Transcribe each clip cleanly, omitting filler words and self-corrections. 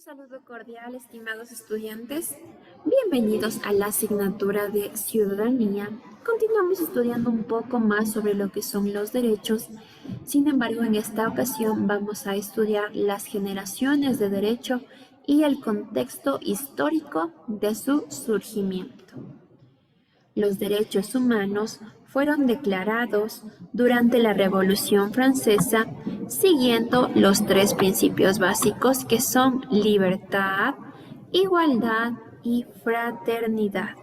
Un saludo cordial, estimados estudiantes. Bienvenidos a la asignatura de Ciudadanía. Continuamos estudiando un poco más sobre lo que son los derechos. Sin embargo, en esta ocasión vamos a estudiar las generaciones de derecho y el contexto histórico de su surgimiento. Los derechos humanos fueron declarados durante la Revolución Francesa siguiendo los tres principios básicos que son libertad, igualdad y fraternidad.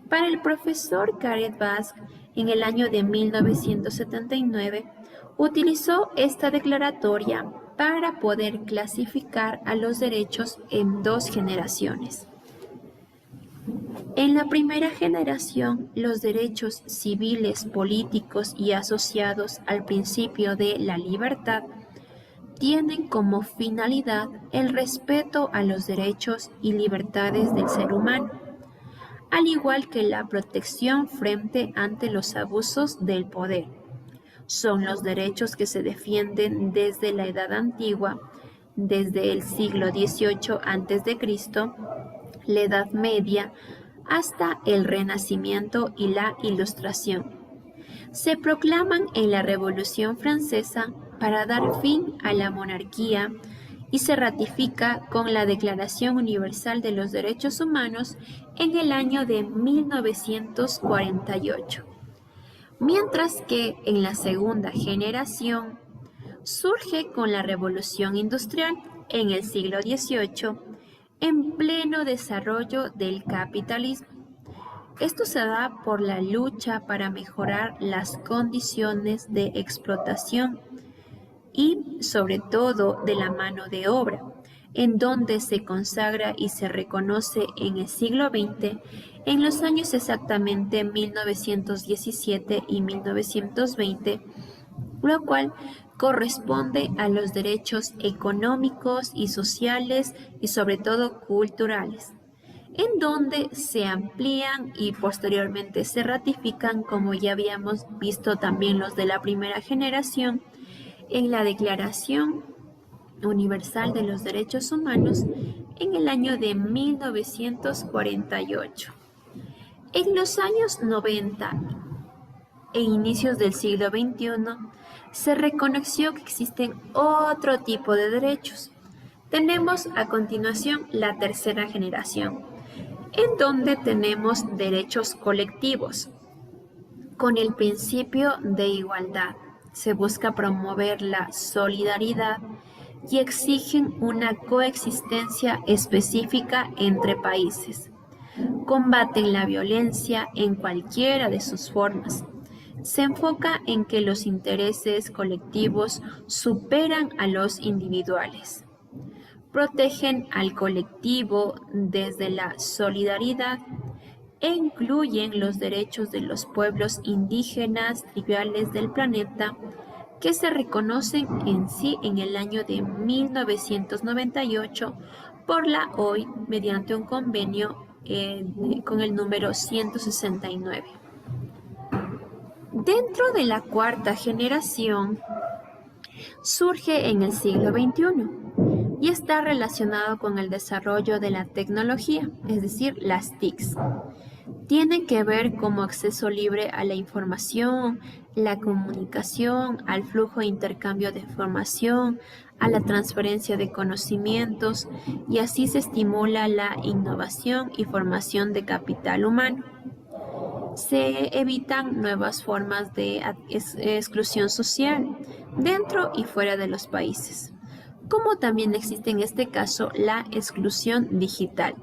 Para el profesor Caret Basque, en el año de 1979, utilizó esta declaratoria para poder clasificar a los derechos en dos generaciones. En la primera generación, los derechos civiles, políticos y asociados al principio de la libertad tienen como finalidad el respeto a los derechos y libertades del ser humano, al igual que la protección frente ante los abusos del poder. Son los derechos que se defienden desde la Edad Antigua, desde el siglo XVIII a.C., la Edad Media, hasta el Renacimiento y la Ilustración. Se proclaman en la Revolución Francesa para dar fin a la monarquía y se ratifica con la Declaración Universal de los Derechos Humanos en el año de 1948. Mientras que en la segunda generación surge con la Revolución Industrial en el siglo XVIII, en pleno desarrollo del capitalismo. Esto se da por la lucha para mejorar las condiciones de explotación y sobre todo de la mano de obra, en donde se consagra y se reconoce en el siglo XX, en los años exactamente 1917 y 1920, lo cual corresponde a los derechos económicos y sociales y sobre todo culturales, en donde se amplían y posteriormente se ratifican, como ya habíamos visto también los de la primera generación, en la Declaración Universal de los Derechos Humanos en el año de 1948. En los años 90 e inicios del siglo XXI, se reconoció que existen otro tipo de derechos. Tenemos a continuación la tercera generación, en donde tenemos derechos colectivos. Con el principio de igualdad, se busca promover la solidaridad y exigen una coexistencia específica entre países. Combaten la violencia en cualquiera de sus formas. Se enfoca en que los intereses colectivos superan a los individuales. Protegen al colectivo desde la solidaridad e incluyen los derechos de los pueblos indígenas tribales del planeta que se reconocen en sí en el año de 1998 por la OIT mediante un convenio con el número 169. Dentro de la cuarta generación surge en el siglo XXI y está relacionado con el desarrollo de la tecnología, es decir, las TICs. Tienen que ver como acceso libre a la información, la comunicación, al flujo e intercambio de información, a la transferencia de conocimientos, y así se estimula la innovación y formación de capital humano. Se evitan nuevas formas de exclusión social dentro y fuera de los países, como también existe en este caso la exclusión digital,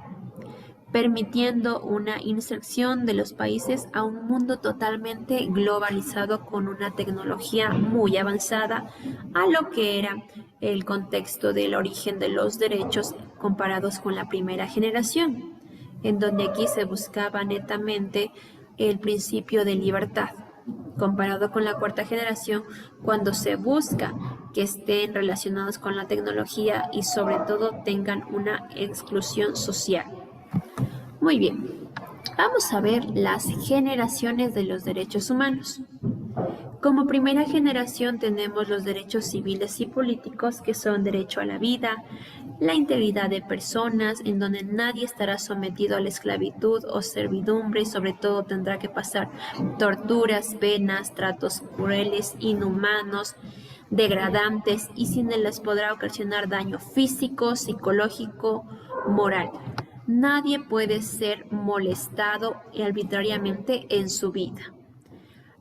permitiendo una inserción de los países a un mundo totalmente globalizado con una tecnología muy avanzada a lo que era el contexto del origen de los derechos comparados con la primera generación, en donde aquí se buscaba netamente el principio de libertad, comparado con la cuarta generación, cuando se busca que estén relacionados con la tecnología y sobre todo tengan una exclusión social. Muy bien, vamos a ver las generaciones de los derechos humanos. Como primera generación tenemos los derechos civiles y políticos, que son derecho a la vida, la integridad de personas, en donde nadie estará sometido a la esclavitud o servidumbre y sobre todo tendrá que pasar torturas, penas, tratos crueles, inhumanos, degradantes y sin les podrá ocasionar daño físico, psicológico, moral. Nadie puede ser molestado arbitrariamente en su vida.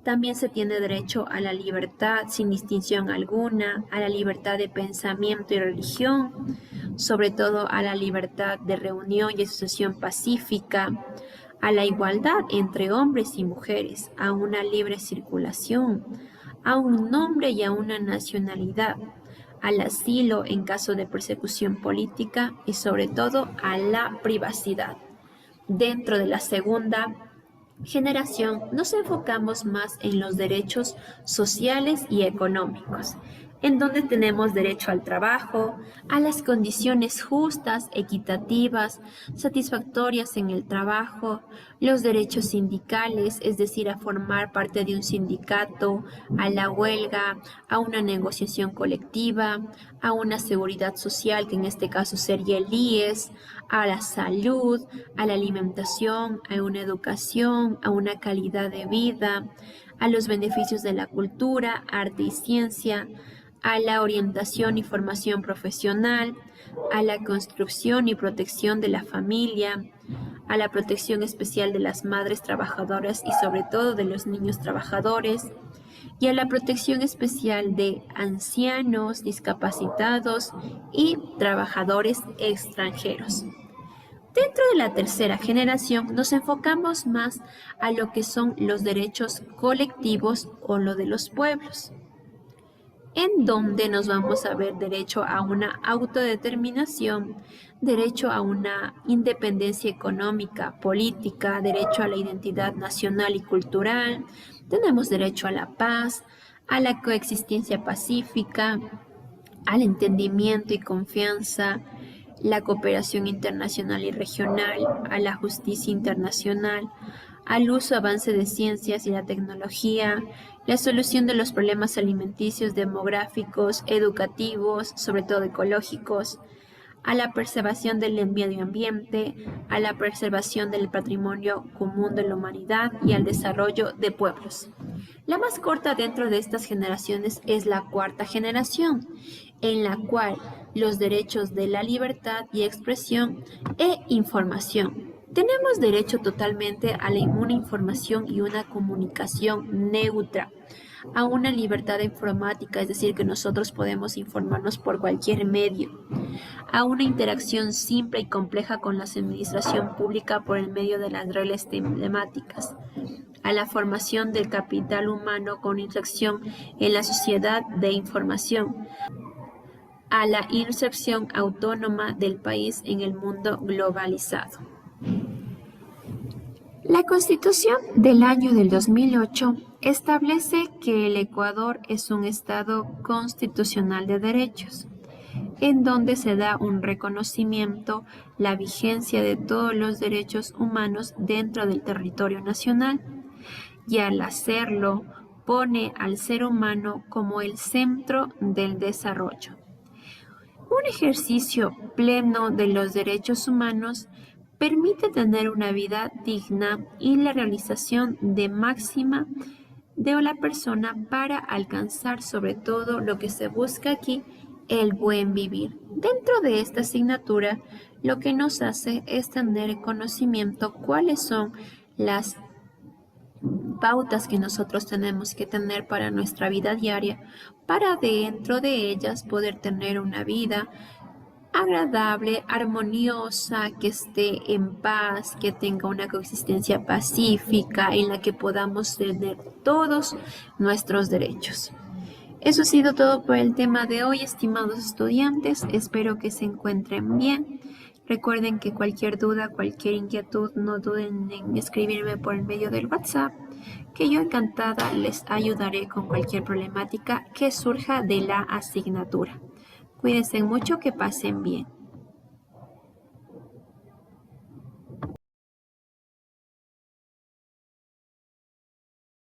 También se tiene derecho a la libertad sin distinción alguna, a la libertad de pensamiento y religión, sobre todo a la libertad de reunión y asociación pacífica, a la igualdad entre hombres y mujeres, a una libre circulación, a un nombre y a una nacionalidad, al asilo en caso de persecución política y sobre todo a la privacidad. Dentro de la segunda generación nos enfocamos más en los derechos sociales y económicos, en donde tenemos derecho al trabajo, a las condiciones justas, equitativas, satisfactorias en el trabajo, los derechos sindicales, es decir, a formar parte de un sindicato, a la huelga, a una negociación colectiva, a una seguridad social, que en este caso sería el IES, a la salud, a la alimentación, a una educación, a una calidad de vida, a los beneficios de la cultura, arte y ciencia, a la orientación y formación profesional, a la construcción y protección de la familia, a la protección especial de las madres trabajadoras y sobre todo de los niños trabajadores, y a la protección especial de ancianos, discapacitados y trabajadores extranjeros. Dentro de la tercera generación nos enfocamos más a lo que son los derechos colectivos o lo de los pueblos, en donde nos vamos a ver derecho a una autodeterminación, derecho a una independencia económica, política, derecho a la identidad nacional y cultural, tenemos derecho a la paz, a la coexistencia pacífica, al entendimiento y confianza, la cooperación internacional y regional, a la justicia internacional, al uso avance de ciencias y la tecnología, la solución de los problemas alimenticios, demográficos, educativos, sobre todo ecológicos, a la preservación del medio ambiente, a la preservación del patrimonio común de la humanidad y al desarrollo de pueblos. La más corta dentro de estas generaciones es la cuarta generación, en la cual los derechos de la libertad y expresión e información. Tenemos derecho totalmente a una información y una comunicación neutra, a una libertad informática, es decir, que nosotros podemos informarnos por cualquier medio, a una interacción simple y compleja con la administración pública por el medio de las reglas telemáticas, a la formación del capital humano con inserción en la sociedad de información, a la inserción autónoma del país en el mundo globalizado. La Constitución del año del 2008 establece que el Ecuador es un Estado constitucional de derechos, en donde se da un reconocimiento, la vigencia de todos los derechos humanos dentro del territorio nacional, y al hacerlo pone al ser humano como el centro del desarrollo. Un ejercicio pleno de los derechos humanos permite tener una vida digna y la realización de máxima de la persona para alcanzar sobre todo lo que se busca aquí, el buen vivir. Dentro de esta asignatura, lo que nos hace es tener conocimiento cuáles son las pautas que nosotros tenemos que tener para nuestra vida diaria, para dentro de ellas poder tener una vida agradable, armoniosa, que esté en paz, que tenga una coexistencia pacífica en la que podamos tener todos nuestros derechos. Eso ha sido todo por el tema de hoy, estimados estudiantes. Espero que se encuentren bien. Recuerden que cualquier duda, cualquier inquietud, no duden en escribirme por el medio del WhatsApp, que yo encantada les ayudaré con cualquier problemática que surja de la asignatura. Cuídense mucho, que pasen bien.